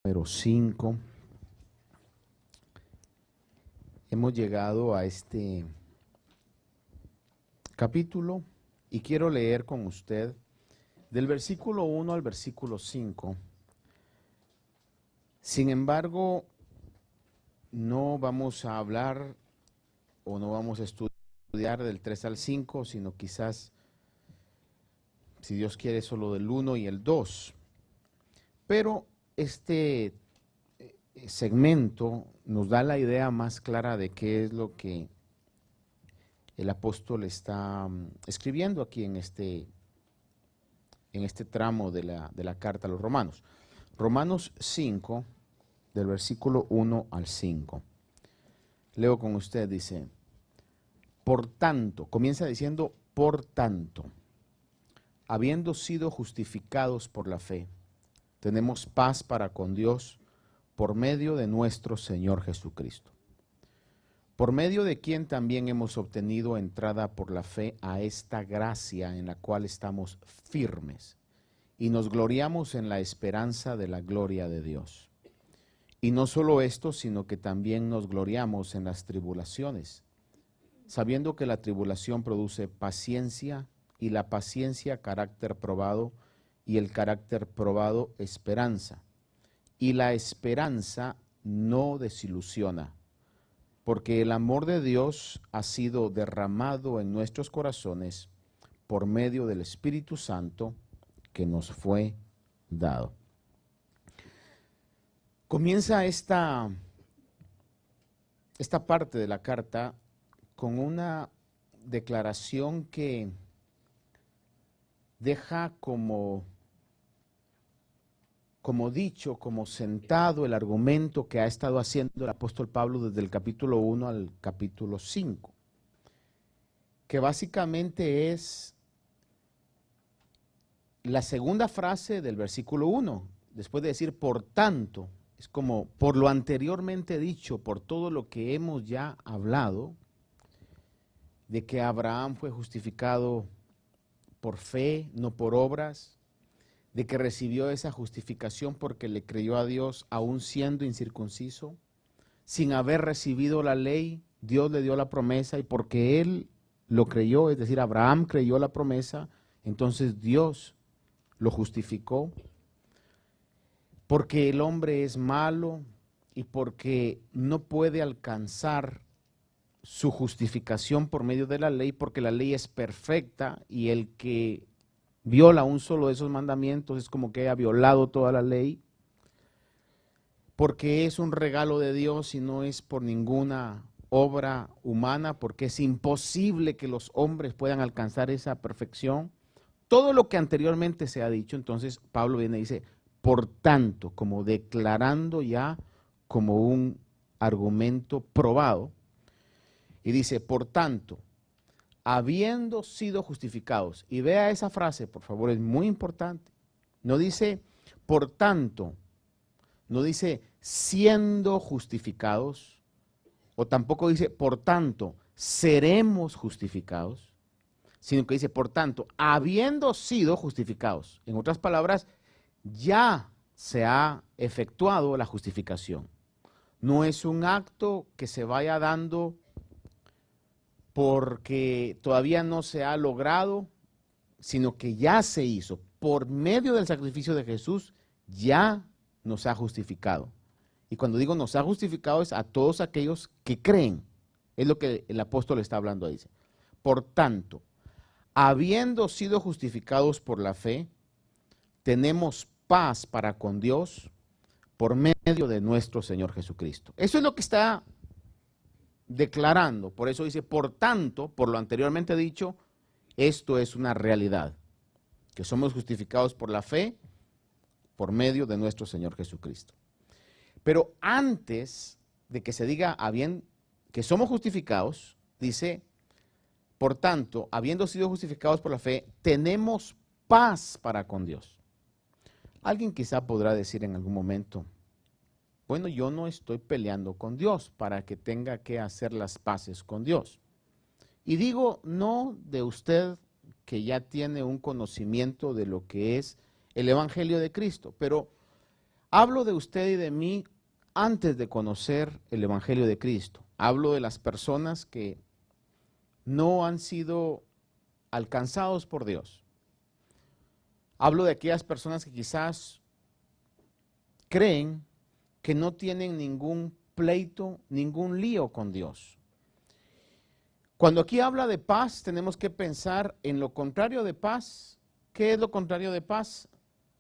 Número 5. Hemos llegado a este capítulo y quiero leer con usted del versículo 1 al versículo 5. Sin embargo, no vamos a hablar o no vamos a estudiar del 3 al 5, sino quizás, si Dios quiere, solo del 1 y el 2. Pero este segmento nos da la idea más clara de qué es lo que el apóstol está escribiendo aquí en este tramo de la carta a los Romanos. Romanos 5, del versículo 1 al 5. Leo con usted, dice: por tanto, comienza diciendo, por tanto, habiendo sido justificados por la fe, tenemos paz para con Dios por medio de nuestro Señor Jesucristo, por medio de quien también hemos obtenido entrada por la fe a esta gracia en la cual estamos firmes y nos gloriamos en la esperanza de la gloria de Dios. Y no solo esto, sino que también nos gloriamos en las tribulaciones, sabiendo que la tribulación produce paciencia, y la paciencia carácter probado, y el carácter probado esperanza. Y la esperanza no desilusiona, porque el amor de Dios ha sido derramado en nuestros corazones por medio del Espíritu Santo que nos fue dado. Comienza esta parte de la carta con una declaración que deja como dicho, como sentado el argumento que ha estado haciendo el apóstol Pablo desde el capítulo 1 al capítulo 5, que básicamente es la segunda frase del versículo 1, después de decir por tanto, es como por lo anteriormente dicho, por todo lo que hemos ya hablado, de que Abraham fue justificado por fe, no por obras, de que recibió esa justificación porque le creyó a Dios aún siendo incircunciso, sin haber recibido la ley, Dios le dio la promesa y porque él lo creyó, es decir, Abraham creyó la promesa, entonces Dios lo justificó. Porque el hombre es malo y porque no puede alcanzar su justificación por medio de la ley, porque la ley es perfecta y el que viola un solo de esos mandamientos es como que haya violado toda la ley, porque es un regalo de Dios y no es por ninguna obra humana, porque es imposible que los hombres puedan alcanzar esa perfección. Todo lo que anteriormente se ha dicho, entonces Pablo viene y dice, por tanto, como declarando ya como un argumento probado, y dice, por tanto, habiendo sido justificados, y vea esa frase, por favor, es muy importante, no dice, por tanto, no dice, siendo justificados, o tampoco dice, por tanto, seremos justificados, sino que dice, por tanto, habiendo sido justificados. En otras palabras, ya se ha efectuado la justificación. No es un acto que se vaya dando porque todavía no se ha logrado, sino que ya se hizo. Por medio del sacrificio de Jesús, ya nos ha justificado. Y cuando digo nos ha justificado es a todos aquellos que creen. Es lo que el apóstol está hablando ahí. Por tanto, habiendo sido justificados por la fe, tenemos paz para con Dios por medio de nuestro Señor Jesucristo. Eso es lo que está declarando. Por eso dice, por tanto, por lo anteriormente dicho, esto es una realidad, que somos justificados por la fe por medio de nuestro Señor Jesucristo. Pero antes de que se diga que somos justificados, dice, por tanto, habiendo sido justificados por la fe, tenemos paz para con Dios. Alguien quizá podrá decir en algún momento, bueno, yo no estoy peleando con Dios para que tenga que hacer las paces con Dios. Y digo no de usted que ya tiene un conocimiento de lo que es el Evangelio de Cristo, pero Hablo de usted y de mí antes de conocer el Evangelio de Cristo. Hablo de las personas que no han sido alcanzados por Dios. Hablo de aquellas personas que quizás creen que no tienen ningún pleito, ningún lío con Dios. Cuando aquí habla de paz, tenemos que pensar en lo contrario de paz. ¿Qué es lo contrario de paz?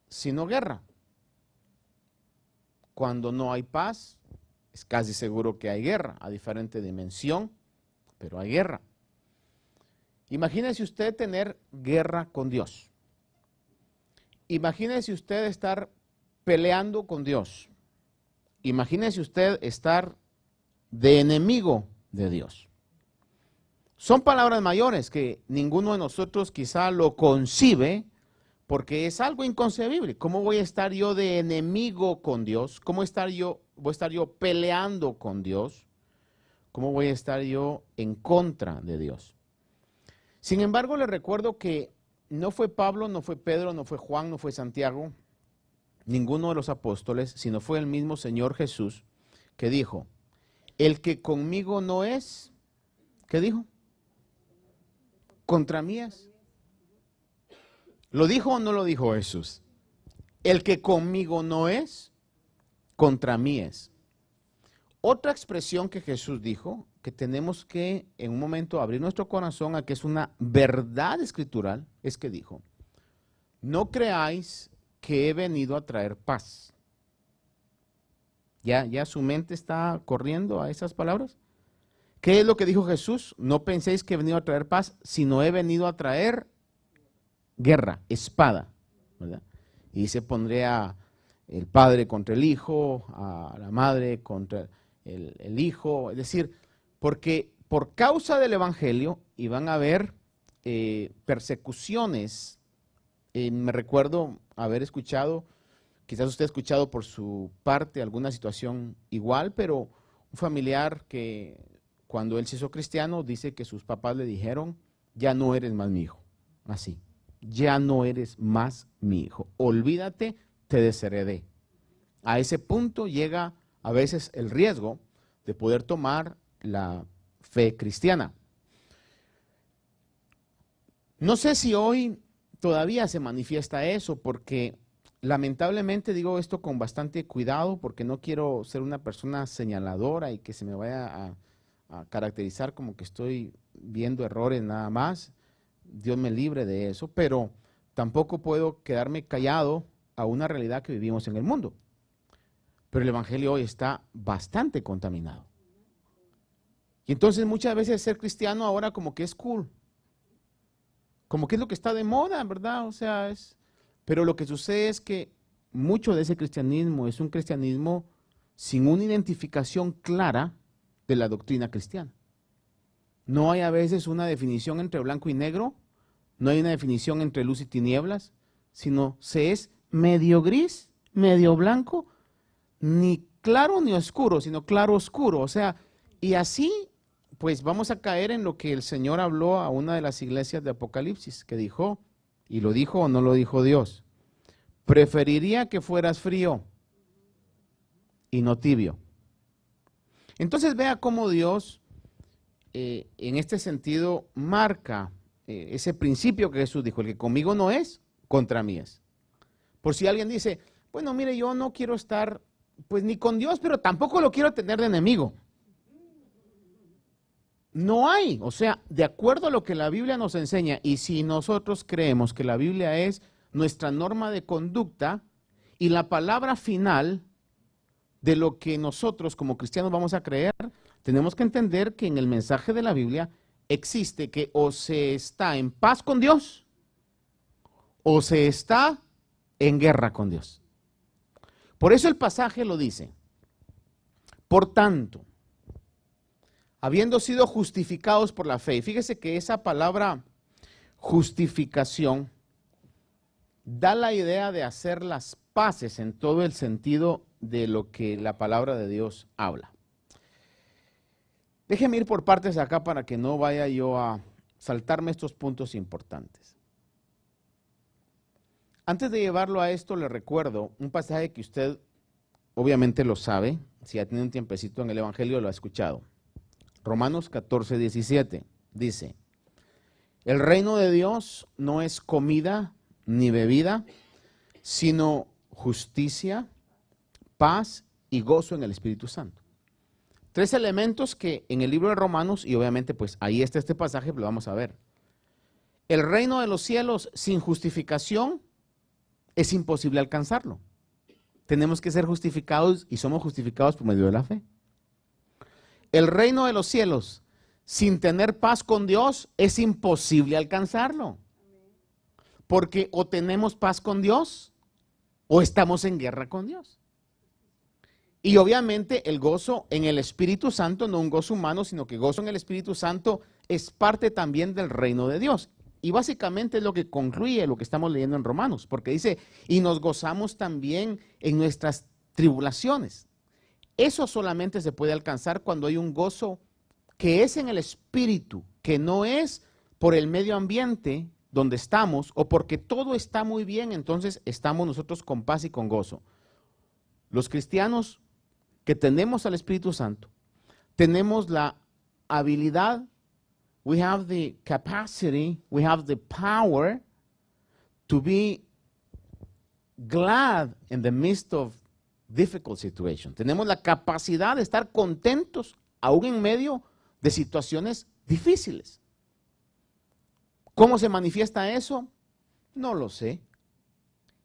Sino guerra. Cuando no hay paz, es casi seguro que hay guerra, a diferente dimensión, pero hay guerra. Imagínese usted tener guerra con Dios. Imagínese usted estar peleando con Dios. Imagínese usted estar de enemigo de Dios. Son palabras mayores que ninguno de nosotros quizá lo concibe porque es algo inconcebible. ¿Cómo voy a estar yo de enemigo con Dios? ¿Cómo voy a estar yo peleando con Dios? ¿Cómo voy a estar yo en contra de Dios? Sin embargo, le recuerdo que no fue Pablo, no fue Pedro, no fue Juan, no fue Santiago, ninguno de los apóstoles, sino fue el mismo Señor Jesús que dijo, el que conmigo no es, ¿qué dijo? Contra mí es. ¿Lo dijo o no lo dijo Jesús? El que conmigo no es, contra mí es. Otra expresión que Jesús dijo, que tenemos que en un momento abrir nuestro corazón a que es una verdad escritural, es que dijo, no creáis que he venido a traer paz. ¿Ya su mente está corriendo a esas palabras? ¿Qué es lo que dijo Jesús? No penséis que he venido a traer paz, sino he venido a traer guerra, espada, ¿verdad? Y se pondría el padre contra el hijo, a la madre contra el hijo, es decir, porque por causa del evangelio iban a haber persecuciones. Me recuerdo haber escuchado, quizás usted ha escuchado por su parte alguna situación igual, pero un familiar que cuando él se hizo cristiano dice que sus papás le dijeron, ya no eres más mi hijo, así, ya no eres más mi hijo, olvídate, te desheredé. A ese punto llega a veces el riesgo de poder tomar la fe cristiana. No sé si hoy todavía se manifiesta eso, porque lamentablemente digo esto con bastante cuidado, porque no quiero ser una persona señaladora y que se me vaya a caracterizar como que estoy viendo errores nada más. Dios me libre de eso, pero tampoco puedo quedarme callado a una realidad que vivimos en el mundo. Pero el evangelio hoy está bastante contaminado. Y entonces muchas veces ser cristiano ahora como que es cool. Como que es lo que está de moda, ¿verdad? O sea, pero lo que sucede es que mucho de ese cristianismo es un cristianismo sin una identificación clara de la doctrina cristiana. No hay a veces una definición entre blanco y negro, no hay una definición entre luz y tinieblas, sino se es medio gris, medio blanco, ni claro ni oscuro, sino claro oscuro. O sea, y así pues vamos a caer en lo que el Señor habló a una de las iglesias de Apocalipsis, que dijo, y lo dijo o no lo dijo Dios, preferiría que fueras frío y no tibio. Entonces vea cómo Dios en este sentido marca ese principio que Jesús dijo, el que conmigo no es, contra mí es. Por si alguien dice, bueno, mire, yo no quiero estar pues ni con Dios, pero tampoco lo quiero tener de enemigo. No hay, o sea, de acuerdo a lo que la Biblia nos enseña, y si nosotros creemos que la Biblia es nuestra norma de conducta y la palabra final de lo que nosotros como cristianos vamos a creer, tenemos que entender que en el mensaje de la Biblia existe que o se está en paz con Dios o se está en guerra con Dios. Por eso el pasaje lo dice. Por tanto, habiendo sido justificados por la fe, y fíjese que esa palabra justificación da la idea de hacer las paces en todo el sentido de lo que la palabra de Dios habla. Déjeme ir por partes acá para que no vaya yo a saltarme estos puntos importantes. Antes de llevarlo a esto, le recuerdo un pasaje que usted obviamente lo sabe, si ha tenido un tiempecito en el Evangelio lo ha escuchado. Romanos 14, 17 dice, el reino de Dios no es comida ni bebida, sino justicia, paz y gozo en el Espíritu Santo. Tres elementos que en el libro de Romanos, y obviamente pues ahí está este pasaje, lo vamos a ver. El reino de los cielos sin justificación es imposible alcanzarlo. Tenemos que ser justificados y somos justificados por medio de la fe. El reino de los cielos sin tener paz con Dios es imposible alcanzarlo. Porque o tenemos paz con Dios o estamos en guerra con Dios. Y obviamente el gozo en el Espíritu Santo, no un gozo humano, sino que gozo en el Espíritu Santo es parte también del reino de Dios. Y básicamente es lo que concluye lo que estamos leyendo en Romanos, porque dice, y nos gozamos también en nuestras tribulaciones. Eso solamente se puede alcanzar cuando hay un gozo que es en el Espíritu, que no es por el medio ambiente donde estamos o porque todo está muy bien, entonces estamos nosotros con paz y con gozo. Los cristianos que tenemos al Espíritu Santo, tenemos la habilidad, we have the capacity, we have the power to be glad in the midst of difficult situations. Tenemos la capacidad de estar contentos aún en medio de situaciones difíciles. ¿Cómo se manifiesta eso? No lo sé.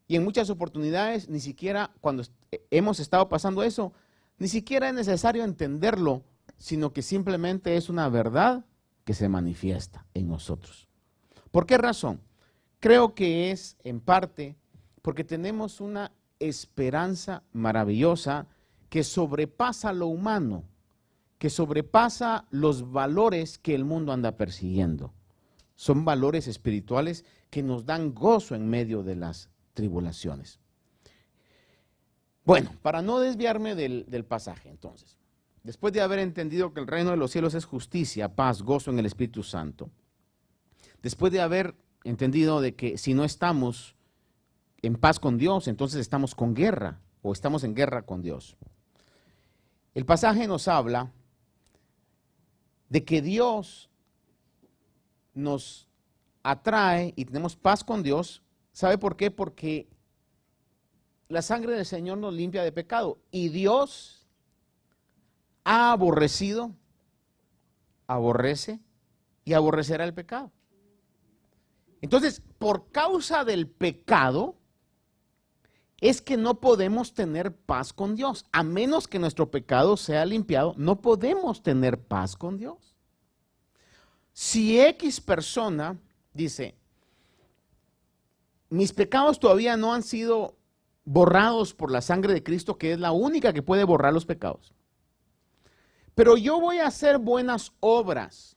Y en muchas oportunidades, ni siquiera cuando hemos estado pasando eso, ni siquiera es necesario entenderlo, sino que simplemente es una verdad que se manifiesta en nosotros. ¿Por qué razón? Creo que es en parte porque tenemos una esperanza maravillosa que sobrepasa lo humano, que sobrepasa los valores que el mundo anda persiguiendo. Son valores espirituales que nos dan gozo en medio de las tribulaciones. Bueno, para no desviarme del pasaje, entonces, después de haber entendido que el reino de los cielos es justicia, paz, gozo en el Espíritu Santo, después de haber entendido de que si no estamos en paz con Dios, entonces estamos con guerra o estamos en guerra con Dios. El pasaje nos habla de que Dios nos atrae y tenemos paz con Dios. ¿Sabe por qué? Porque la sangre del Señor nos limpia de pecado y Dios ha aborrecido, aborrece y aborrecerá el pecado. Entonces, por causa del pecado, es que no podemos tener paz con Dios. A menos que nuestro pecado sea limpiado, no podemos tener paz con Dios. Si X persona dice, mis pecados todavía no han sido borrados por la sangre de Cristo, que es la única que puede borrar los pecados, pero yo voy a hacer buenas obras,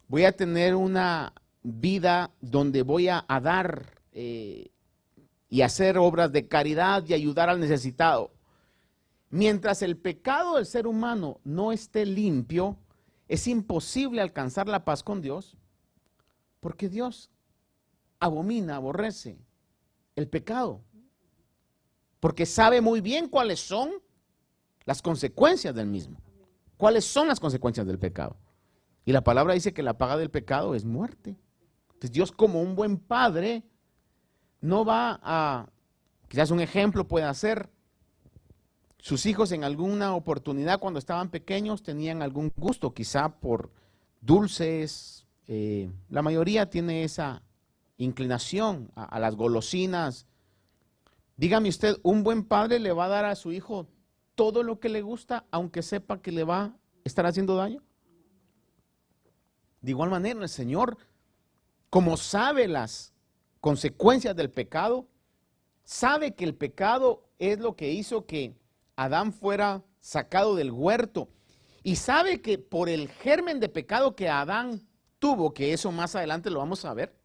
voy a tener una vida donde voy a dar y hacer obras de caridad y ayudar al necesitado. Mientras el pecado del ser humano no esté limpio, es imposible alcanzar la paz con Dios, porque Dios abomina, aborrece el pecado, porque sabe muy bien cuáles son las consecuencias del mismo. ¿Cuáles son las consecuencias del pecado? Y la palabra dice que la paga del pecado es muerte. Entonces Dios, como un buen padre, no va a, quizás un ejemplo puede ser, sus hijos en alguna oportunidad cuando estaban pequeños tenían algún gusto, quizá por dulces, la mayoría tiene esa inclinación a las golosinas. Dígame usted, ¿un buen padre le va a dar a su hijo todo lo que le gusta, aunque sepa que le va a estar haciendo daño? De igual manera, el Señor, como sabe las consecuencias del pecado, sabe que el pecado es lo que hizo que Adán fuera sacado del huerto, y sabe que por el germen de pecado que Adán tuvo, que eso más adelante lo vamos a ver,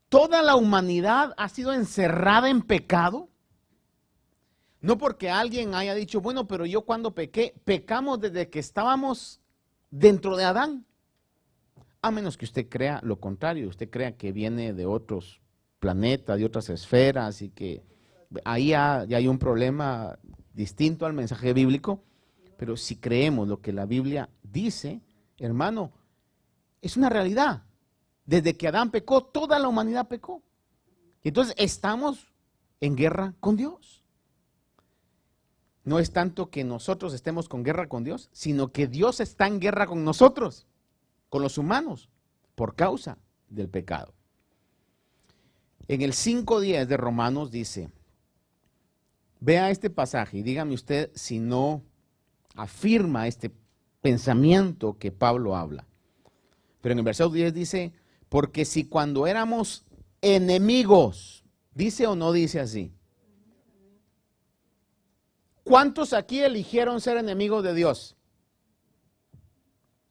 toda la humanidad ha sido encerrada en pecado. No porque alguien haya dicho, bueno, pero yo cuando pequé, pecamos desde que estábamos dentro de Adán. A menos que usted crea lo contrario, usted crea que viene de otros planetas, de otras esferas y que ahí ya hay un problema distinto al mensaje bíblico, pero si creemos lo que la Biblia dice, hermano, es una realidad. Desde que Adán pecó, toda la humanidad pecó. Y entonces estamos en guerra con Dios. No es tanto que nosotros estemos con guerra con Dios, sino que Dios está en guerra con nosotros, con los humanos, por causa del pecado. En el 5:10 de Romanos dice, vea este pasaje y dígame usted si no afirma este pensamiento que Pablo habla. Pero en el versículo 10 dice, porque si cuando éramos enemigos, ¿dice o no dice así? ¿Cuántos aquí eligieron ser enemigos de Dios?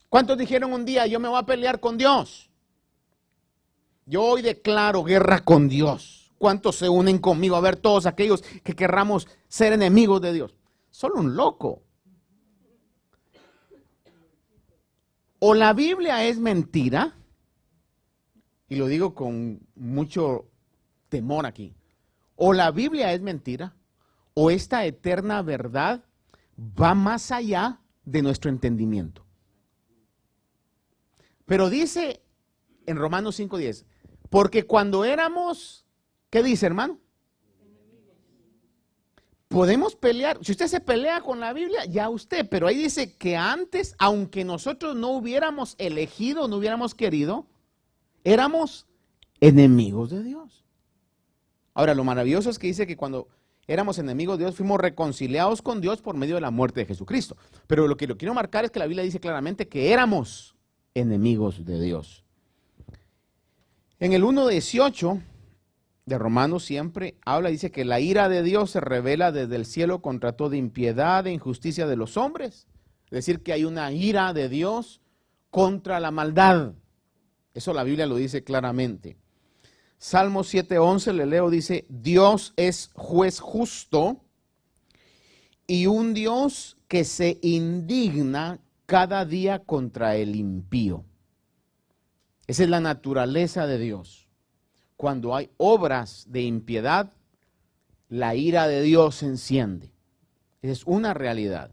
¿Cuántos dijeron un día, yo me voy a pelear con Dios? Yo hoy declaro guerra con Dios. ¿Cuántos se unen conmigo? A ver, todos aquellos que querramos ser enemigos de Dios. Solo un loco. O la Biblia es mentira, y lo digo con mucho temor aquí, o la Biblia es mentira, o esta eterna verdad va más allá de nuestro entendimiento. Pero dice en Romanos 5:10, porque cuando éramos, ¿qué dice, hermano? Podemos pelear, si usted se pelea con la Biblia, ya usted, pero ahí dice que antes, aunque nosotros no hubiéramos elegido, no hubiéramos querido, éramos enemigos de Dios. Ahora, lo maravilloso es que dice que cuando éramos enemigos de Dios, fuimos reconciliados con Dios por medio de la muerte de Jesucristo. Pero lo que lo quiero marcar es que la Biblia dice claramente que éramos enemigos de Dios. En el 1:18 de Romanos siempre habla, dice que la ira de Dios se revela desde el cielo contra toda impiedad e injusticia de los hombres. Es decir, que hay una ira de Dios contra la maldad. Eso la Biblia lo dice claramente. Salmo 7:11 le leo, dice, Dios es juez justo y un Dios que se indigna cada día contra el impío. Esa es la naturaleza de Dios. Cuando hay obras de impiedad, la ira de Dios se enciende. Esa es una realidad.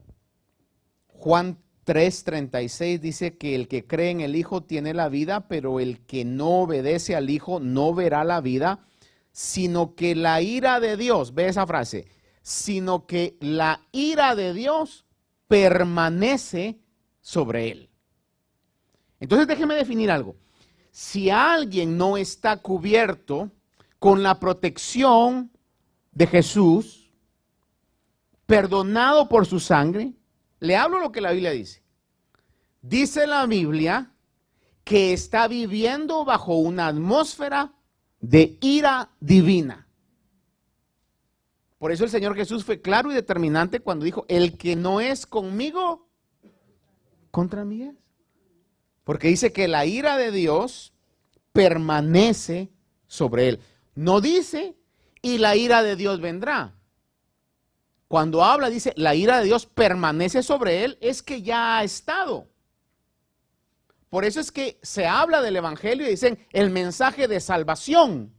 Juan 3:36 dice que el que cree en el Hijo tiene la vida, pero el que no obedece al Hijo no verá la vida, sino que la ira de Dios, ve esa frase, sino que la ira de Dios permanece sobre él. Entonces déjeme definir algo. Si alguien no está cubierto con la protección de Jesús, perdonado por su sangre, le hablo lo que la Biblia dice. Dice la Biblia que está viviendo bajo una atmósfera de ira divina. Por eso el Señor Jesús fue claro y determinante cuando dijo, el que no es conmigo, contra mí es. Porque dice que la ira de Dios permanece sobre él. No dice, y la ira de Dios vendrá. Cuando habla, dice, la ira de Dios permanece sobre él, es que ya ha estado. Por eso es que se habla del evangelio y dicen el mensaje de salvación.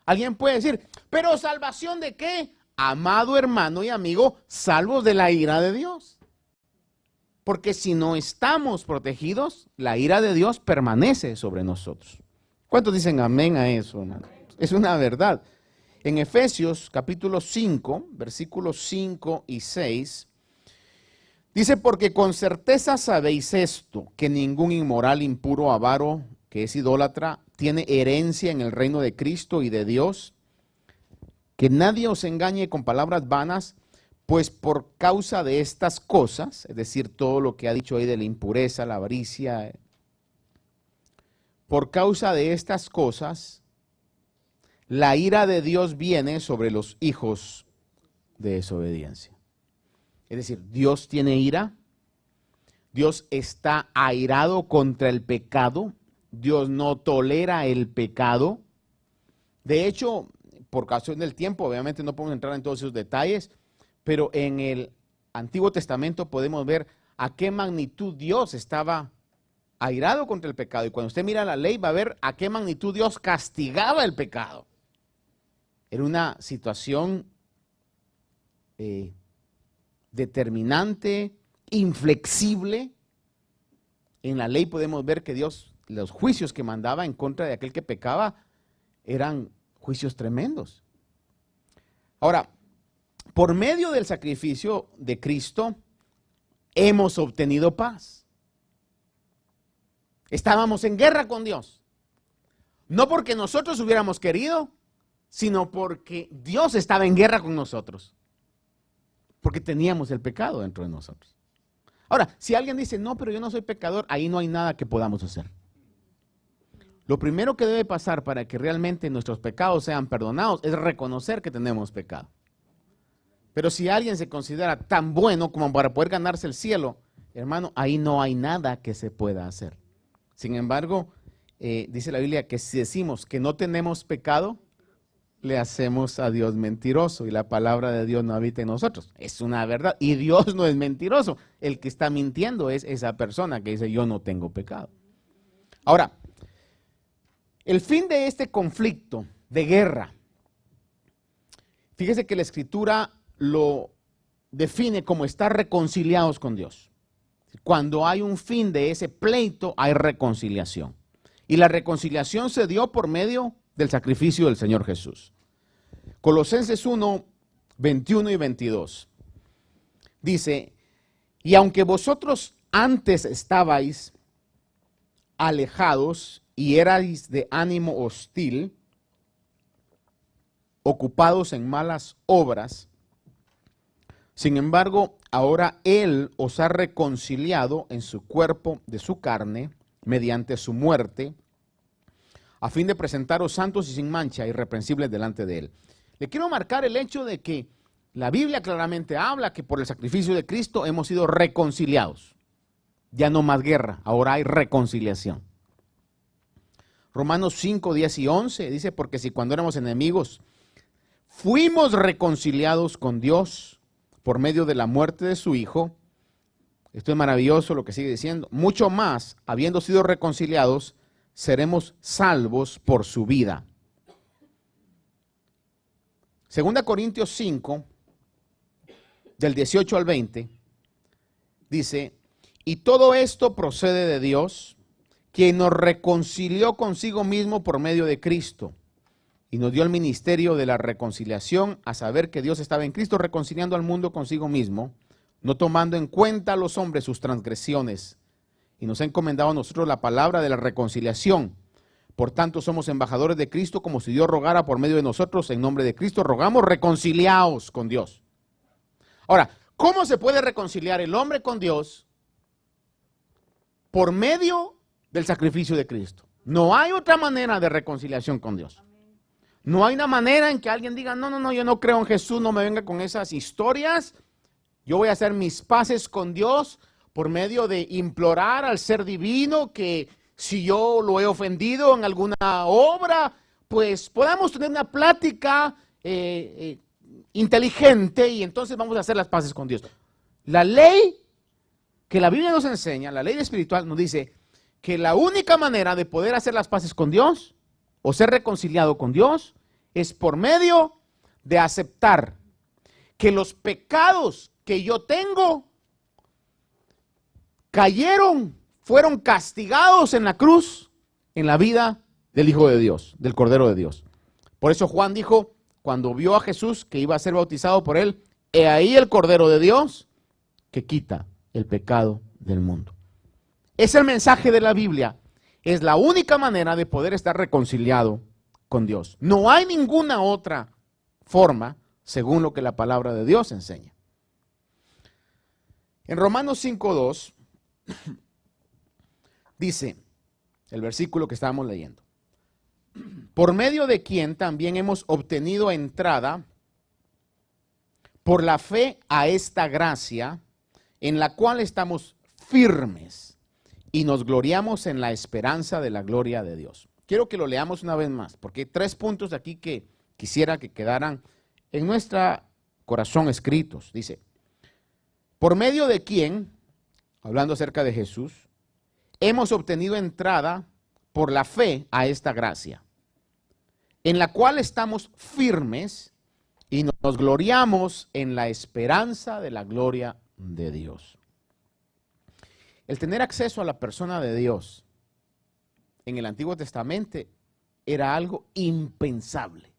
Alguien puede decir, pero ¿salvación de qué? Amado hermano y amigo, salvos de la ira de Dios. Porque si no estamos protegidos, la ira de Dios permanece sobre nosotros. ¿Cuántos dicen amén a eso, hermano? Es una verdad. En Efesios capítulo 5, versículos 5 y 6, dice, porque con certeza sabéis esto, que ningún inmoral, impuro, avaro, que es idólatra, tiene herencia en el reino de Cristo y de Dios. Que nadie os engañe con palabras vanas, pues por causa de estas cosas, es decir, todo lo que ha dicho ahí de la impureza, la avaricia, por causa de estas cosas, la ira de Dios viene sobre los hijos de desobediencia. Es decir, Dios tiene ira, Dios está airado contra el pecado, Dios no tolera el pecado. De hecho, por causa del tiempo, obviamente no podemos entrar en todos esos detalles, pero en el Antiguo Testamento podemos ver a qué magnitud Dios estaba airado contra el pecado. Y cuando usted mira la ley va a ver a qué magnitud Dios castigaba el pecado. Era una situación determinante, inflexible. En la ley podemos ver que Dios, los juicios que mandaba en contra de aquel que pecaba, eran juicios tremendos. Ahora, por medio del sacrificio de Cristo, hemos obtenido paz. Estábamos en guerra con Dios. No porque nosotros hubiéramos querido, sino porque Dios estaba en guerra con nosotros. Porque teníamos el pecado dentro de nosotros. Ahora, si alguien dice, no, pero yo no soy pecador, ahí no hay nada que podamos hacer. Lo primero que debe pasar para que realmente nuestros pecados sean perdonados es reconocer que tenemos pecado. Pero si alguien se considera tan bueno como para poder ganarse el cielo, hermano, ahí no hay nada que se pueda hacer. Sin embargo, dice la Biblia que si decimos que no tenemos pecado, le hacemos a Dios mentiroso y la palabra de Dios no habita en nosotros. Es una verdad. Y Dios no es mentiroso. El que está mintiendo es esa persona que dice yo no tengo pecado. Ahora, el fin de este conflicto de guerra, fíjese que la Escritura lo define como estar reconciliados con Dios. Cuando hay un fin de ese pleito, hay reconciliación. Y la reconciliación se dio por medio del sacrificio del Señor Jesús. Colosenses 1, 21 y 22. Dice, y aunque vosotros antes estabais alejados y erais de ánimo hostil, ocupados en malas obras, sin embargo, ahora Él os ha reconciliado en su cuerpo de su carne, mediante su muerte, a fin de presentaros santos y sin mancha, irreprensibles delante de Él. Le quiero marcar el hecho de que la Biblia claramente habla que por el sacrificio de Cristo hemos sido reconciliados. Ya no más guerra, ahora hay reconciliación. Romanos 5, 10 y 11 dice, porque si cuando éramos enemigos fuimos reconciliados con Dios por medio de la muerte de su Hijo, esto es maravilloso lo que sigue diciendo, mucho más, habiendo sido reconciliados, seremos salvos por su vida. 2 Corintios 5, del 18 al 20, dice, y todo esto procede de Dios, quien nos reconcilió consigo mismo por medio de Cristo, y nos dio el ministerio de la reconciliación, a saber que Dios estaba en Cristo reconciliando al mundo consigo mismo, no tomando en cuenta a los hombres sus transgresiones, y nos ha encomendado a nosotros la palabra de la reconciliación. Por tanto, somos embajadores de Cristo, como si Dios rogara por medio de nosotros, en nombre de Cristo, rogamos reconciliaos con Dios. Ahora, ¿cómo se puede reconciliar el hombre con Dios? Por medio del sacrificio de Cristo. No hay otra manera de reconciliación con Dios. No hay una manera en que alguien diga, no, yo no creo en Jesús, no me venga con esas historias. Yo voy a hacer mis paces con Dios por medio de implorar al ser divino que si yo lo he ofendido en alguna obra, pues podamos tener una plática inteligente y entonces vamos a hacer las paces con Dios. La ley que la Biblia nos enseña, la ley espiritual nos dice que la única manera de poder hacer las paces con Dios o ser reconciliado con Dios es por medio de aceptar que los pecados que yo tengo fueron castigados en la cruz, en la vida del Hijo de Dios, del Cordero de Dios. Por eso Juan dijo, cuando vio a Jesús que iba a ser bautizado por él, he ahí el Cordero de Dios que quita el pecado del mundo. Es el mensaje de la Biblia. Es la única manera de poder estar reconciliado con Dios. No hay ninguna otra forma, según lo que la palabra de Dios enseña. En Romanos 5:2 dice el versículo que estábamos leyendo, por medio de quien también hemos obtenido entrada por la fe a esta gracia, en la cual estamos firmes y nos gloriamos en la esperanza de la gloria de Dios. Quiero que lo leamos una vez más, porque hay 3 puntos aquí que quisiera que quedaran en nuestro corazón escritos. Dice, por medio de quien, hablando acerca de Jesús, hemos obtenido entrada por la fe a esta gracia, en la cual estamos firmes y nos gloriamos en la esperanza de la gloria de Dios. El tener acceso a la persona de Dios en el Antiguo Testamento era algo impensable.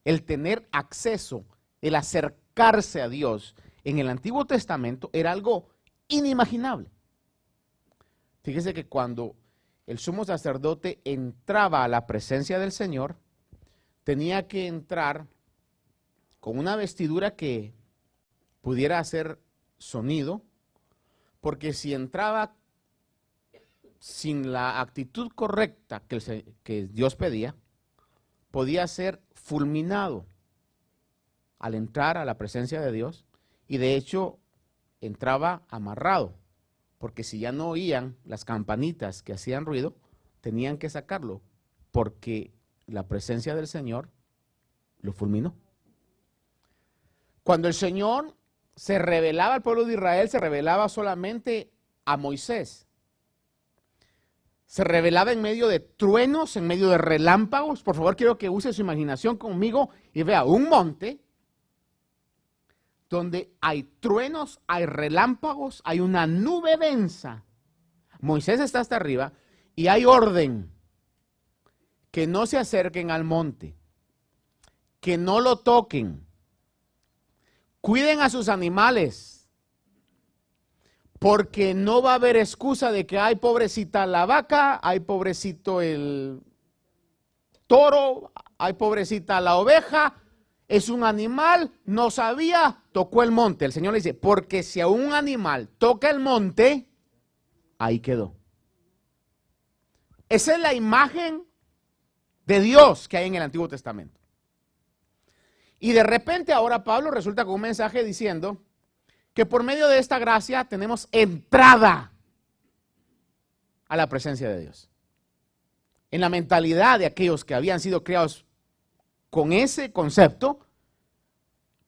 El tener acceso, el acercarse a Dios en el Antiguo Testamento era algo inimaginable. Fíjese que cuando el sumo sacerdote entraba a la presencia del Señor, tenía que entrar con una vestidura que pudiera hacer sonido, porque si entraba sin la actitud correcta que Dios pedía, podía ser fulminado al entrar a la presencia de Dios, y de hecho entraba amarrado, porque si ya no oían las campanitas que hacían ruido, tenían que sacarlo, porque la presencia del Señor lo fulminó. Cuando el Señor se revelaba al pueblo de Israel, se revelaba solamente a Moisés. Se revelaba en medio de truenos, en medio de relámpagos. Por favor, quiero que use su imaginación conmigo y vea un monte donde hay truenos, hay relámpagos, hay una nube densa. Moisés está hasta arriba y hay orden: que no se acerquen al monte, que no lo toquen, cuiden a sus animales, porque no va a haber excusa de que hay pobrecita la vaca, hay pobrecito el toro, hay pobrecita la oveja, es un animal, no sabía, tocó el monte. El Señor le dice, porque si a un animal toca el monte, ahí quedó. Esa es la imagen de Dios que hay en el Antiguo Testamento. Y de repente ahora Pablo resulta con un mensaje diciendo que por medio de esta gracia tenemos entrada a la presencia de Dios. En la mentalidad de aquellos que habían sido criados con ese concepto,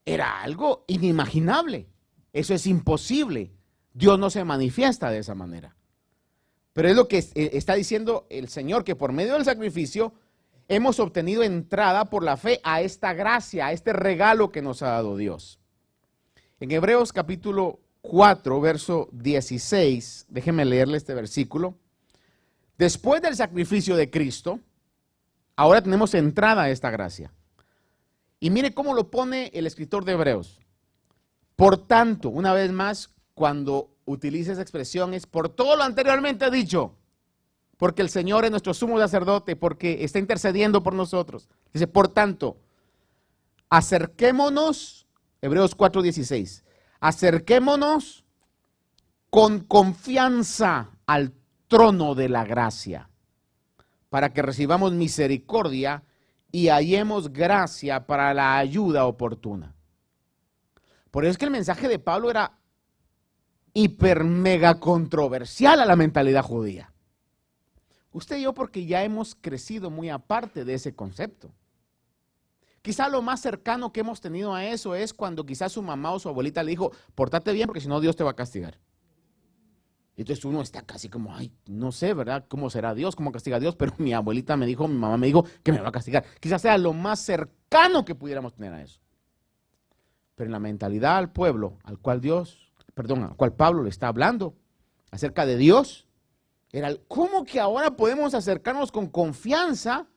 era algo inimaginable. Eso es imposible. Dios no se manifiesta de esa manera. Pero es lo que está diciendo el Señor, que por medio del sacrificio hemos obtenido entrada por la fe a esta gracia, a este regalo que nos ha dado Dios. En Hebreos capítulo 4, verso 16, déjenme leerle este versículo. Después del sacrificio de Cristo, ahora tenemos entrada a esta gracia. Y mire cómo lo pone el escritor de Hebreos. Por tanto, una vez más, cuando utiliza esa expresión es por todo lo anteriormente dicho, porque el Señor es nuestro sumo sacerdote, porque está intercediendo por nosotros. Dice, por tanto, acerquémonos, Hebreos 4:16, acerquémonos con confianza al trono de la gracia, para que recibamos misericordia y hallemos gracia para la ayuda oportuna. Por eso es que el mensaje de Pablo era hiper mega controversial a la mentalidad judía. Usted y yo, porque ya hemos crecido muy aparte de ese concepto. Quizá lo más cercano que hemos tenido a eso es cuando quizás su mamá o su abuelita le dijo, pórtate bien porque si no Dios te va a castigar. Entonces uno está casi como, ay, no sé, ¿verdad? ¿Cómo será Dios? ¿Cómo castiga a Dios? Pero mi abuelita me dijo, mi mamá me dijo que me va a castigar. Quizás sea lo más cercano que pudiéramos tener a eso. Pero en la mentalidad al pueblo, al cual Pablo le está hablando acerca de Dios, era, ¿cómo que ahora podemos acercarnos con confianza?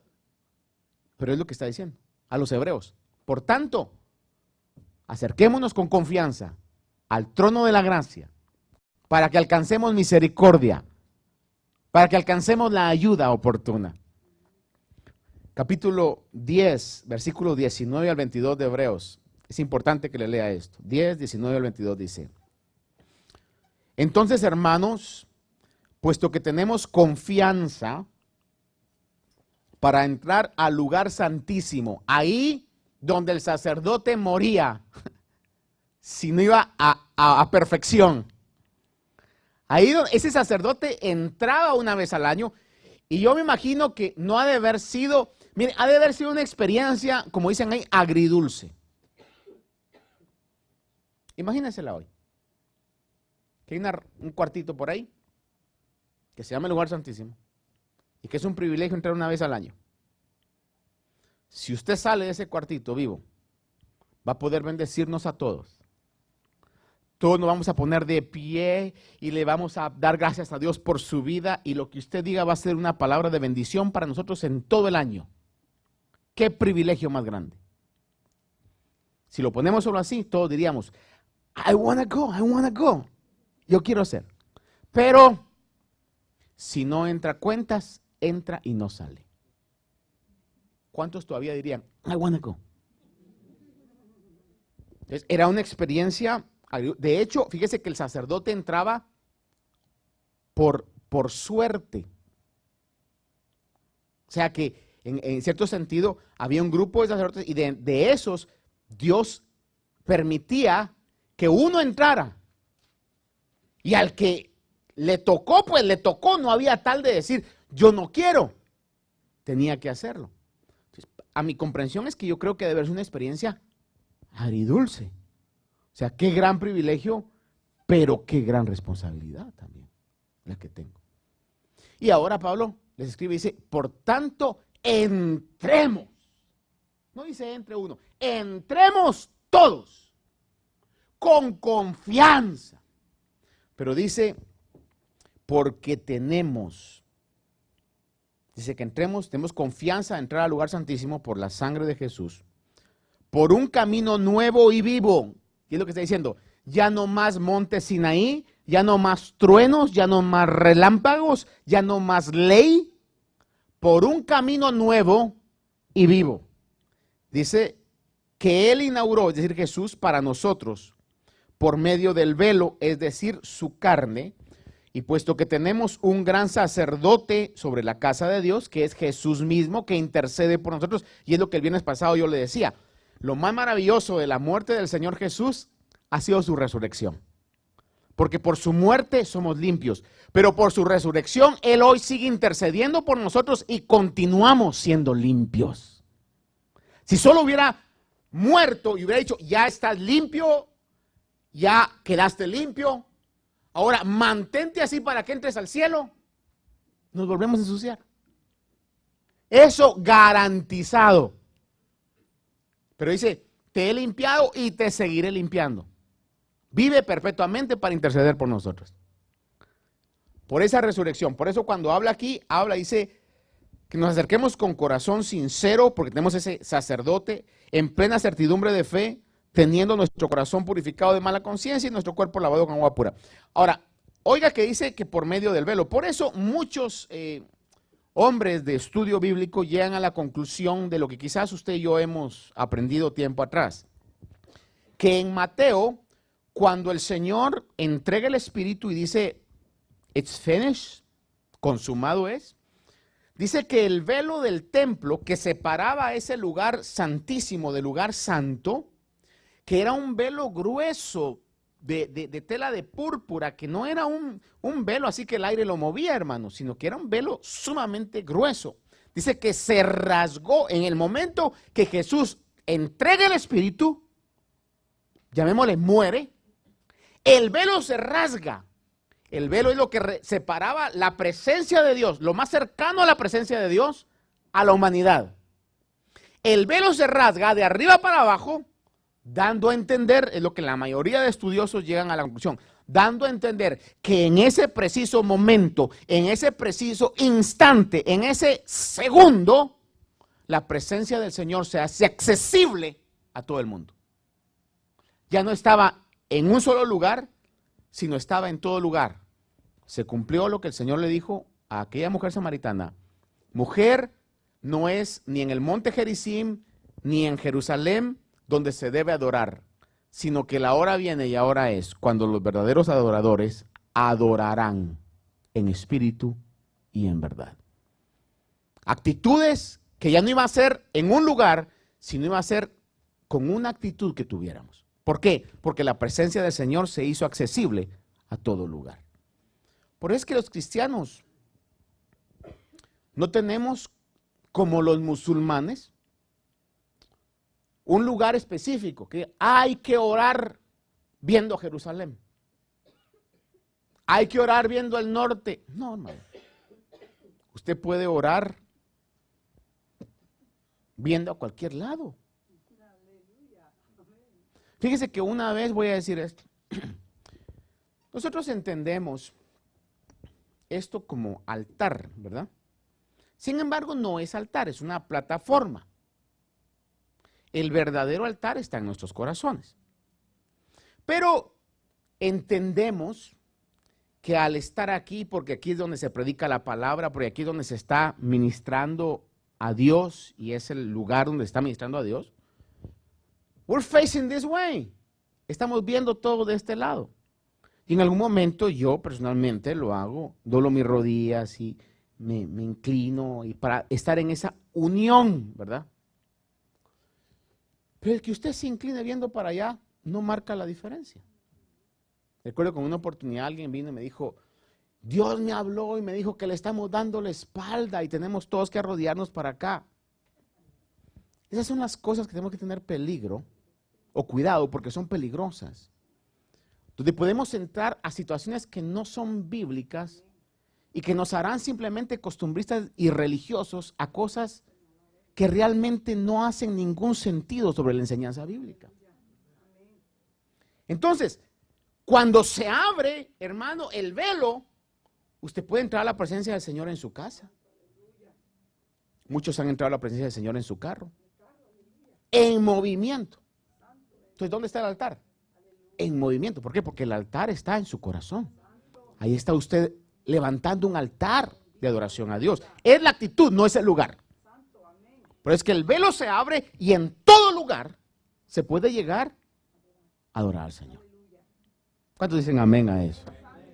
Pero es lo que está diciendo a los hebreos. Por tanto, acerquémonos con confianza al trono de la gracia, para que alcancemos misericordia, para que alcancemos la ayuda oportuna. Capítulo 10, versículos 19 al 22 de Hebreos. Es importante que le lea esto. 10, 19 al 22 dice, entonces, hermanos, puesto que tenemos confianza para entrar al lugar santísimo, ahí donde el sacerdote moría, si no iba a perfección. Ahí ese sacerdote entraba una vez al año y yo me imagino que no ha de haber sido, mire, ha de haber sido una experiencia, como dicen ahí, agridulce. Imagínensela hoy. Que hay un cuartito por ahí que se llama el lugar santísimo y que es un privilegio entrar una vez al año. Si usted sale de ese cuartito vivo va a poder bendecirnos a todos. Todos nos vamos a poner de pie y le vamos a dar gracias a Dios por su vida, y lo que usted diga va a ser una palabra de bendición para nosotros en todo el año. ¡Qué privilegio más grande! Si lo ponemos solo así, todos diríamos, I wanna go, I wanna go. Yo quiero hacer. Pero si no entra cuentas, entra y no sale. ¿Cuántos todavía dirían, I wanna go? Entonces, era una experiencia. De hecho, fíjese que el sacerdote entraba por suerte. O sea que en cierto sentido había un grupo de sacerdotes, y de esos Dios permitía que uno entrara. Y al que le tocó, pues le tocó. No había tal de decir, yo no quiero. Tenía que hacerlo. Entonces, a mi comprensión es que yo creo que debe ser una experiencia agridulce. O sea, qué gran privilegio, pero qué gran responsabilidad también la que tengo. Y ahora Pablo les escribe y dice, por tanto, entremos. No dice entre uno, entremos todos con confianza. Pero dice, porque tenemos, dice que entremos, tenemos confianza a entrar al lugar santísimo por la sangre de Jesús, por un camino nuevo y vivo. Y es lo que está diciendo, ya no más monte Sinaí, ya no más truenos, ya no más relámpagos, ya no más ley, por un camino nuevo y vivo. Dice que Él inauguró, es decir, Jesús, para nosotros, por medio del velo, es decir, su carne. Y puesto que tenemos un gran sacerdote sobre la casa de Dios, que es Jesús mismo, que intercede por nosotros, y es lo que el viernes pasado yo le decía, lo más maravilloso de la muerte del Señor Jesús ha sido su resurrección. Porque por su muerte somos limpios, pero por su resurrección Él hoy sigue intercediendo por nosotros y continuamos siendo limpios. Si solo hubiera muerto y hubiera dicho, ya estás limpio, ya quedaste limpio, ahora mantente así para que entres al cielo, nos volvemos a ensuciar. Eso garantizado. Pero dice, te he limpiado y te seguiré limpiando. Vive perpetuamente para interceder por nosotros. Por esa resurrección. Por eso cuando habla aquí, dice que nos acerquemos con corazón sincero, porque tenemos ese sacerdote en plena certidumbre de fe, teniendo nuestro corazón purificado de mala conciencia y nuestro cuerpo lavado con agua pura. Ahora, oiga que dice que por medio del velo. Por eso muchos hombres de estudio bíblico llegan a la conclusión de lo que quizás usted y yo hemos aprendido tiempo atrás. Que en Mateo, cuando el Señor entrega el Espíritu y dice, it's finished, consumado es, dice que el velo del templo que separaba ese lugar santísimo del lugar santo, que era un velo grueso de tela de púrpura, que no era un velo así que el aire lo movía, hermano, sino que era un velo sumamente grueso. Dice que se rasgó en el momento que Jesús entrega el Espíritu, llamémosle muere, el velo se rasga. El velo es lo que separaba la presencia de Dios, lo más cercano a la presencia de Dios, a la humanidad. El velo se rasga de arriba para abajo, dando a entender, es lo que la mayoría de estudiosos llegan a la conclusión, dando a entender que en ese preciso momento, en ese preciso instante, en ese segundo, la presencia del Señor se hace accesible a todo el mundo. Ya no estaba en un solo lugar, sino estaba en todo lugar. Se cumplió lo que el Señor le dijo a aquella mujer samaritana. Mujer, no es ni en el monte Gerizim, ni en Jerusalén, donde se debe adorar, sino que la hora viene y ahora es cuando los verdaderos adoradores adorarán en espíritu y en verdad. Actitudes que ya no iba a ser en un lugar, sino iba a ser con una actitud que tuviéramos. ¿Por qué? Porque la presencia del Señor se hizo accesible a todo lugar. Por eso es que los cristianos no tenemos, como los musulmanes, un lugar específico, que hay que orar viendo Jerusalén. Hay que orar viendo el norte. No, hermano. Usted puede orar viendo a cualquier lado. Fíjese que una vez voy a decir esto. Nosotros entendemos esto como altar, ¿verdad? Sin embargo, no es altar, es una plataforma. El verdadero altar está en nuestros corazones. Pero entendemos que al estar aquí, porque aquí es donde se predica la palabra, porque aquí es donde se está ministrando a Dios y es el lugar donde está ministrando a Dios, we're facing this way. Estamos viendo todo de este lado. Y en algún momento yo personalmente lo hago, doblo mis rodillas y me inclino y para estar en esa unión, ¿verdad? Pero el que usted se incline viendo para allá no marca la diferencia. Recuerdo con una oportunidad alguien vino y me dijo, Dios me habló y me dijo que le estamos dando la espalda y tenemos todos que arrodillarnos para acá. Esas son las cosas que tenemos que tener peligro o cuidado porque son peligrosas. Donde podemos entrar a situaciones que no son bíblicas y que nos harán simplemente costumbristas y religiosos a cosas que realmente no hacen ningún sentido sobre la enseñanza bíblica. Entonces, cuando se abre, hermano, el velo, usted puede entrar a la presencia del Señor en su casa. Muchos han entrado a la presencia del Señor en su carro. En movimiento. Entonces, ¿dónde está el altar? En movimiento. ¿Por qué? Porque el altar está en su corazón. Ahí está usted levantando un altar de adoración a Dios. Es la actitud, no es el lugar. Pero es que el velo se abre y en todo lugar se puede llegar a adorar al Señor. ¿Cuántos dicen amén a eso?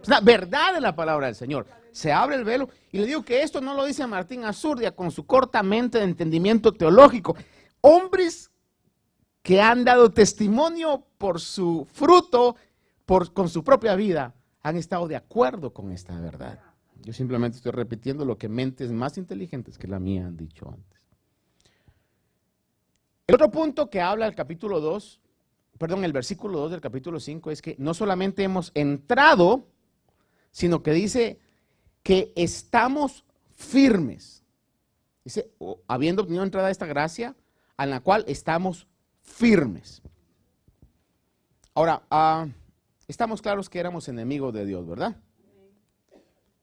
Es la verdad de la palabra del Señor. Se abre el velo y le digo que esto no lo dice Martín Azurdia con su corta mente de entendimiento teológico. Hombres que han dado testimonio por su fruto, con su propia vida, han estado de acuerdo con esta verdad. Yo simplemente estoy repitiendo lo que mentes más inteligentes que la mía han dicho antes. El otro punto que habla el capítulo 2, el versículo 2 del capítulo 5 es que no solamente hemos entrado, sino que dice que estamos firmes. Dice, habiendo obtenido entrada a esta gracia, a la cual estamos firmes. Ahora, estamos claros que éramos enemigos de Dios, ¿verdad?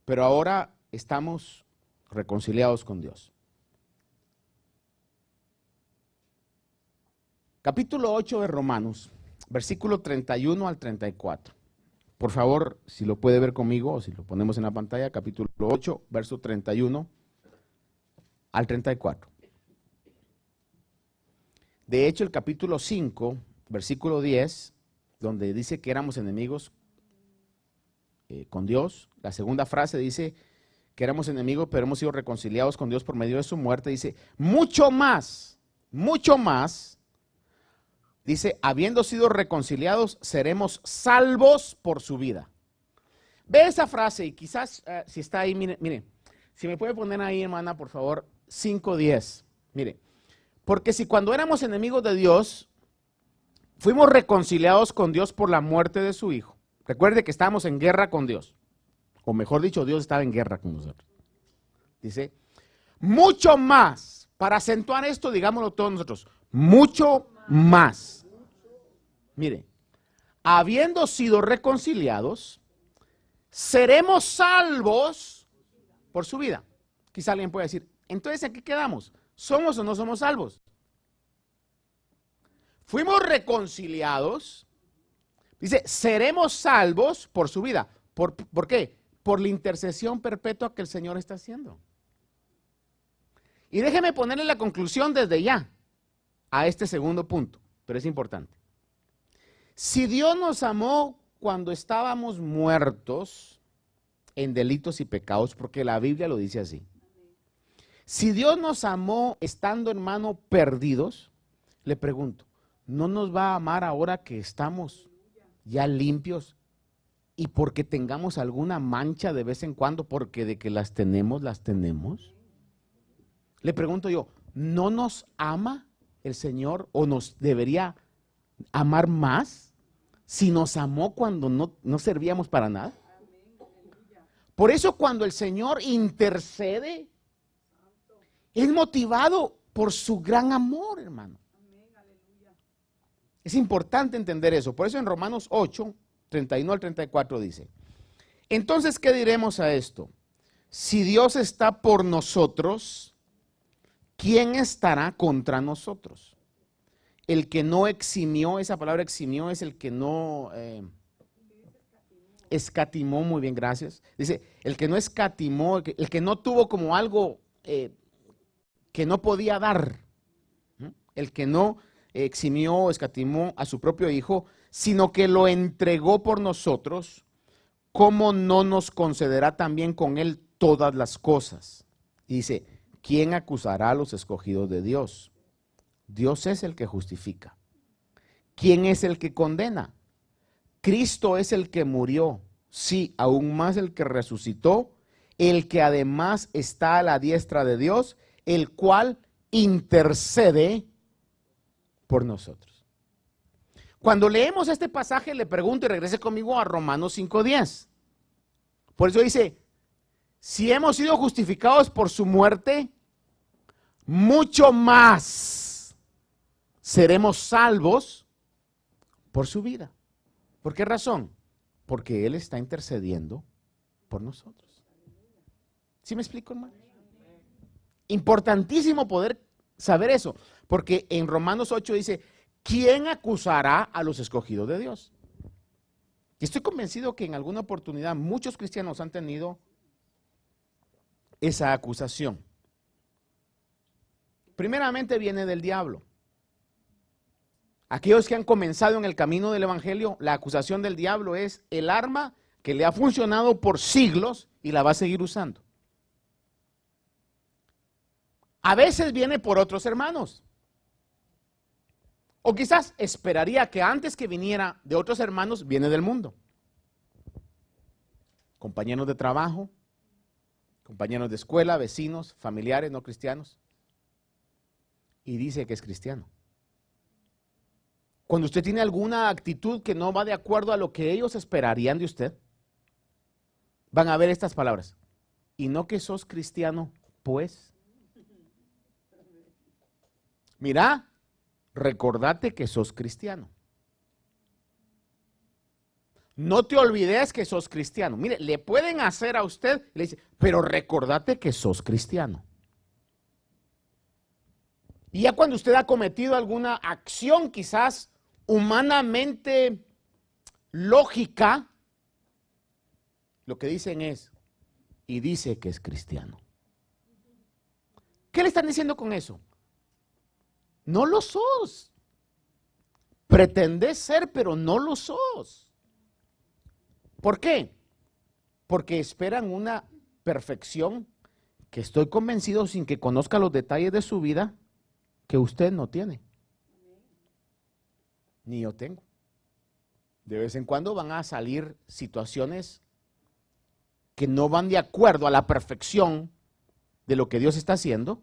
Pero ahora estamos reconciliados con Dios. Capítulo 8 de Romanos, versículo 31 al 34. Por favor, si lo puede ver conmigo o si lo ponemos en la pantalla, capítulo 8, verso 31 al 34. De hecho, el capítulo 5, versículo 10, donde dice que éramos enemigos con Dios, la segunda frase dice que éramos enemigos, pero hemos sido reconciliados con Dios por medio de su muerte. Dice, mucho más, dice, habiendo sido reconciliados, seremos salvos por su vida. Ve esa frase y quizás si está ahí, mire, si me puede poner ahí, hermana, por favor, 5:10. Mire, porque si cuando éramos enemigos de Dios, fuimos reconciliados con Dios por la muerte de su Hijo. Recuerde que estábamos en guerra con Dios. O mejor dicho, Dios estaba en guerra con nosotros. Dice, mucho más, para acentuar esto, digámoslo todos nosotros, mucho más. Mire, habiendo sido reconciliados, seremos salvos por su vida. Quizá alguien puede decir, entonces ¿en qué quedamos? ¿Somos o no somos salvos? Fuimos reconciliados, dice, seremos salvos por su vida. ¿Por qué? Por la intercesión perpetua que el Señor está haciendo. Y déjeme ponerle la conclusión desde ya a este segundo punto, pero es importante. Si Dios nos amó cuando estábamos muertos en delitos y pecados, porque la Biblia lo dice así. Si Dios nos amó estando, hermano, perdidos, le pregunto, ¿no nos va a amar ahora que estamos ya limpios y porque tengamos alguna mancha de vez en cuando, porque de que las tenemos, las tenemos? Le pregunto yo, ¿no nos ama el Señor o nos debería amar más si nos amó cuando no servíamos para nada? Por eso cuando el Señor intercede, es motivado por su gran amor, hermano. Es importante entender eso. Por eso en Romanos 8, 31 al 34 dice, entonces, ¿qué diremos a esto? Si Dios está por nosotros, ¿quién estará contra nosotros? El que no eximió, esa palabra eximió es el que no escatimó, muy bien, gracias. Dice, el que no escatimó, el que no tuvo como algo que no podía dar, ¿no? El que no eximió o escatimó a su propio Hijo, sino que lo entregó por nosotros, ¿cómo no nos concederá también con Él todas las cosas? Y dice, ¿quién acusará a los escogidos de Dios? Dios es el que justifica. ¿Quién es el que condena? Cristo es el que murió, sí, aún más el que resucitó, el que además está a la diestra de Dios, el cual intercede por nosotros. Cuando leemos este pasaje, le pregunto y regrese conmigo a Romanos 5:10. Por eso dice, si hemos sido justificados por su muerte, mucho más seremos salvos por su vida. ¿Por qué razón? Porque Él está intercediendo por nosotros. ¿Sí me explico, hermano? Importantísimo poder saber eso, porque en Romanos 8 dice, ¿quién acusará a los escogidos de Dios? Y estoy convencido que en alguna oportunidad muchos cristianos han tenido esa acusación. Primeramente viene del diablo. Aquellos que han comenzado en el camino del evangelio, la acusación del diablo es el arma que le ha funcionado por siglos y la va a seguir usando. A veces viene por otros hermanos. O quizás esperaría que antes que viniera de otros hermanos, viene del mundo. Compañeros de trabajo, compañeros de escuela, vecinos, familiares no cristianos. Y dice que es cristiano. Cuando usted tiene alguna actitud que no va de acuerdo a lo que ellos esperarían de usted, van a ver estas palabras. Y no que sos cristiano, pues. Mira, recordate que sos cristiano. No te olvides que sos cristiano. Mire, le pueden hacer a usted, le dice, pero recordate que sos cristiano. Y ya cuando usted ha cometido alguna acción quizás humanamente lógica, lo que dicen es, y dice que es cristiano. ¿Qué le están diciendo con eso? No lo sos. Pretendés ser, pero no lo sos. ¿Por qué? Porque esperan una perfección que estoy convencido, sin que conozca los detalles de su vida, que usted no tiene. Ni yo tengo. De vez en cuando van a salir situaciones que no van de acuerdo a la perfección de lo que Dios está haciendo.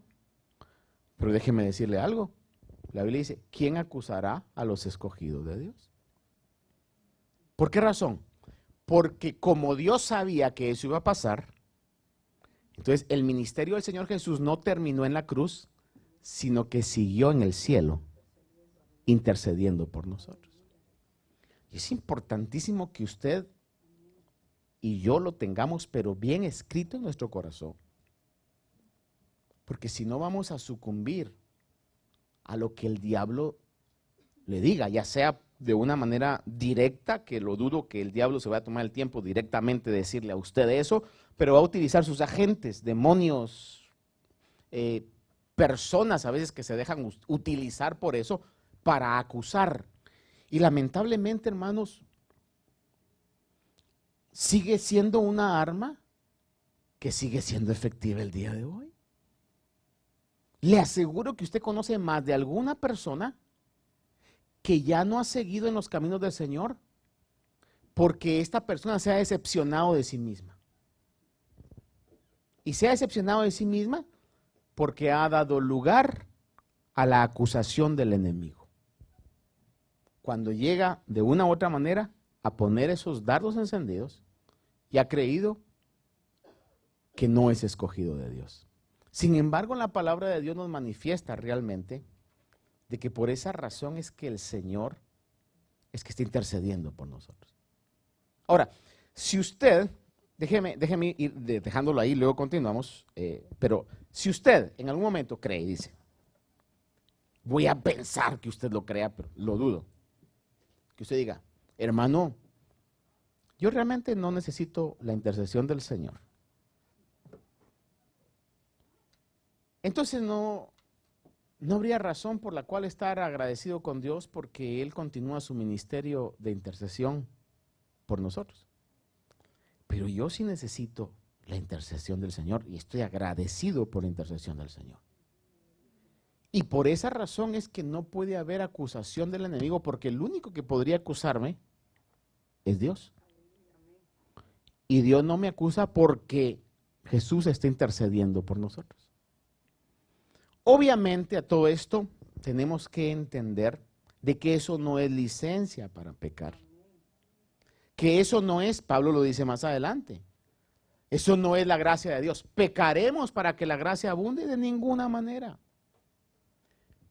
Pero déjeme decirle algo. La Biblia dice, ¿quién acusará a los escogidos de Dios? ¿Por qué razón? Porque como Dios sabía que eso iba a pasar, entonces el ministerio del Señor Jesús no terminó en la cruz, sino que siguió en el cielo, intercediendo por nosotros. Y es importantísimo que usted y yo lo tengamos, pero bien escrito en nuestro corazón. Porque si no vamos a sucumbir a lo que el diablo le diga, ya sea de una manera directa, que lo dudo que el diablo se vaya a tomar el tiempo directamente de decirle a usted eso, pero va a utilizar sus agentes, demonios, personas a veces que se dejan utilizar por eso para acusar. Y lamentablemente, hermanos, sigue siendo una arma que sigue siendo efectiva el día de hoy. Le aseguro que usted conoce más de alguna persona que ya no ha seguido en los caminos del Señor porque esta persona se ha decepcionado de sí misma. Y se ha decepcionado de sí misma porque ha dado lugar a la acusación del enemigo. Cuando llega de una u otra manera a poner esos dardos encendidos y ha creído que no es escogido de Dios. Sin embargo, la palabra de Dios nos manifiesta realmente de que por esa razón es que el Señor es que está intercediendo por nosotros. Ahora, si usted, déjeme ir dejándolo ahí, luego continuamos, pero si usted en algún momento cree y dice, voy a pensar que usted lo crea, pero lo dudo, que usted diga, hermano, yo realmente no necesito la intercesión del Señor. Entonces no habría razón por la cual estar agradecido con Dios porque Él continúa su ministerio de intercesión por nosotros. Pero yo sí necesito la intercesión del Señor y estoy agradecido por la intercesión del Señor. Y por esa razón es que no puede haber acusación del enemigo porque el único que podría acusarme es Dios. Y Dios no me acusa porque Jesús está intercediendo por nosotros. Obviamente a todo esto tenemos que entender de que eso no es licencia para pecar. Que eso no es, Pablo lo dice más adelante, eso no es la gracia de Dios. ¿Pecaremos para que la gracia abunde? De ninguna manera.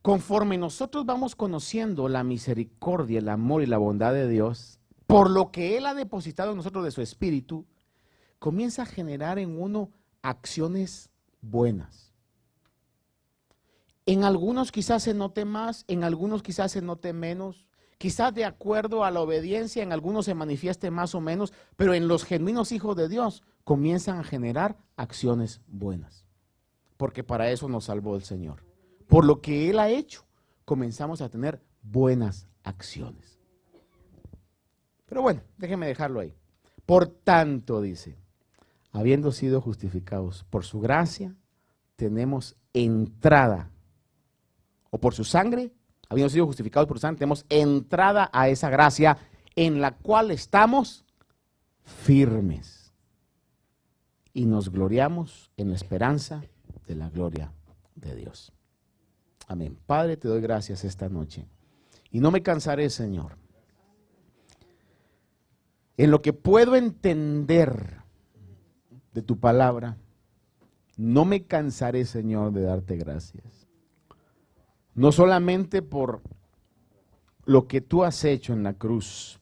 Conforme nosotros vamos conociendo la misericordia, el amor y la bondad de Dios, por lo que Él ha depositado en nosotros de su Espíritu, comienza a generar en uno acciones buenas. En algunos quizás se note más, en algunos quizás se note menos, quizás de acuerdo a la obediencia, en algunos se manifieste más o menos, pero en los genuinos hijos de Dios comienzan a generar acciones buenas, porque para eso nos salvó el Señor. Por lo que Él ha hecho, comenzamos a tener buenas acciones. Pero bueno, déjeme dejarlo ahí. Por tanto, dice, habiendo sido justificados por su gracia, tenemos entrada, o por su sangre, habiendo sido justificados por su sangre, tenemos entrada a esa gracia en la cual estamos firmes y nos gloriamos en la esperanza de la gloria de Dios. Amén. Padre, te doy gracias esta noche y no me cansaré, Señor, en lo que puedo entender de tu palabra, no me cansaré, Señor, de darte gracias. No solamente por lo que tú has hecho en la cruz,